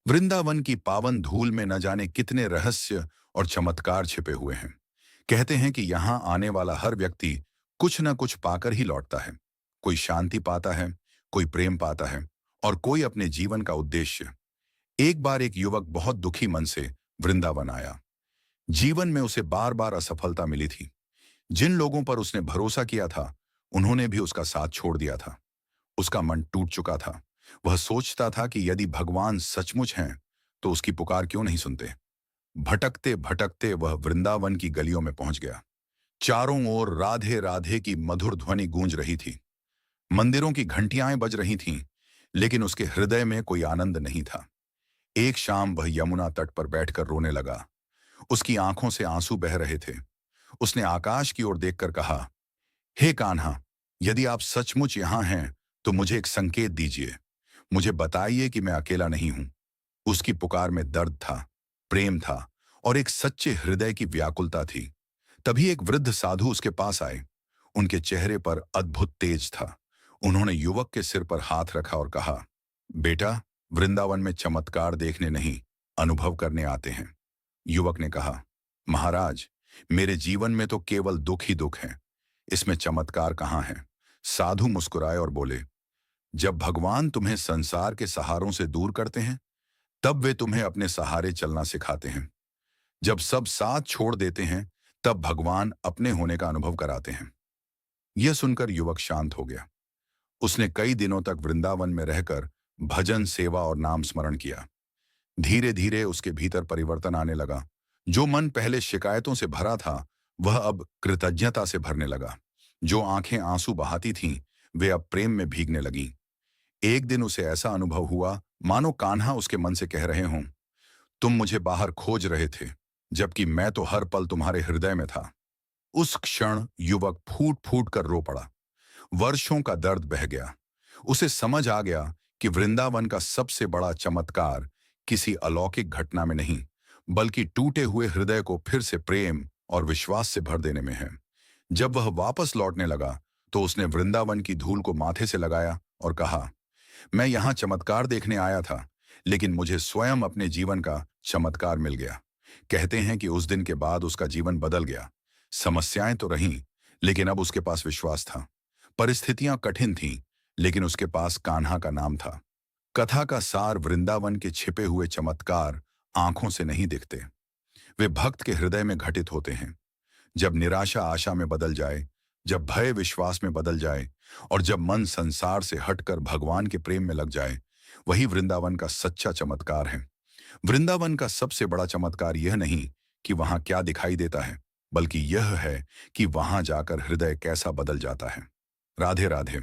वृंदावन की पावन धूल में न जाने कितने रहस्य और चमत्कार छिपे हुए हैं। कहते हैं कि यहाँ आने वाला हर व्यक्ति कुछ न कुछ पाकर ही लौटता है। कोई शांति पाता है, कोई प्रेम पाता है और कोई अपने जीवन का उद्देश्य। एक बार एक युवक बहुत दुखी मन से वृंदावन आया। जीवन में उसे बार बार असफलता मिली थी। जिन लोगों पर उसने भरोसा किया था, उन्होंने भी उसका साथ छोड़ दिया था। उसका मन टूट चुका था। वह सोचता था कि यदि भगवान सचमुच हैं, तो उसकी पुकार क्यों नहीं सुनते। भटकते भटकते वह वृंदावन की गलियों में पहुंच गया। चारों ओर राधे राधे की मधुर ध्वनि गूंज रही थी। मंदिरों की घंटियां बज रही थीं, लेकिन उसके हृदय में कोई आनंद नहीं था। एक शाम वह यमुना तट पर बैठकर रोने लगा। उसकी आंखों से आंसू बह रहे थे। उसने आकाश की ओर देखकर कहा, हे कान्हा, यदि आप सचमुच यहां हैं, तो मुझे एक संकेत दीजिए। मुझे बताइए कि मैं अकेला नहीं हूं। उसकी पुकार में दर्द था, प्रेम था और एक सच्चे हृदय की व्याकुलता थी। तभी एक वृद्ध साधु उसके पास आए। उनके चेहरे पर अद्भुत तेज था। उन्होंने युवक के सिर पर हाथ रखा और कहा, बेटा, वृंदावन में चमत्कार देखने नहीं, अनुभव करने आते हैं। युवक ने कहा, महाराज, मेरे जीवन में तो केवल दुख ही दुख है। इसमें चमत्कार कहाँ है। साधु मुस्कुराए और बोले, जब भगवान तुम्हें संसार के सहारों से दूर करते हैं, तब वे तुम्हें अपने सहारे चलना सिखाते हैं। जब सब साथ छोड़ देते हैं, तब भगवान अपने होने का अनुभव कराते हैं। यह सुनकर युवक शांत हो गया। उसने कई दिनों तक वृंदावन में रहकर भजन, सेवा और नाम स्मरण किया। धीरे धीरे उसके भीतर परिवर्तन आने लगा। जो मन पहले शिकायतों से भरा था, वह अब कृतज्ञता से भरने लगा। जो आंखें आंसू बहाती थीं, वे अब प्रेम में भीगने लगीं। एक दिन उसे ऐसा अनुभव हुआ, मानो कान्हा उसके मन से कह रहे हों, तुम मुझे बाहर खोज रहे थे, जबकि मैं तो हर पल तुम्हारे हृदय में था। उस क्षण युवक फूट फूट कर रो पड़ा। वर्षों का दर्द बह गया। उसे समझ आ गया कि वृंदावन का सबसे बड़ा चमत्कार किसी अलौकिक घटना में नहीं, बल्कि टूटे हुए हृदय को फिर से प्रेम और विश्वास से भर देने में है। जब वह वापस लौटने लगा, तो उसने वृंदावन की धूल को माथे से लगाया और कहा, मैं यहाँ चमत्कार देखने आया था, लेकिन मुझे स्वयं अपने जीवन का चमत्कार मिल गया। कहते हैं कि उस दिन के बाद उसका जीवन बदल गया। समस्याएं तो रहीं, लेकिन अब उसके पास विश्वास था। परिस्थितियां कठिन थीं, लेकिन उसके पास कान्हा का नाम था। कथा का सार, वृंदावन के छिपे हुए चमत्कार आंखों से नहीं दिखते, वे भक्त के हृदय में घटित होते हैं। जब निराशा आशा में बदल जाए, जब भय विश्वास में बदल जाए और जब मन संसार से हटकर भगवान के प्रेम में लग जाए, वही वृंदावन का सच्चा चमत्कार है। वृंदावन का सबसे बड़ा चमत्कार यह नहीं कि वहां क्या दिखाई देता है, बल्कि यह है कि वहां जाकर हृदय कैसा बदल जाता है। राधे राधे।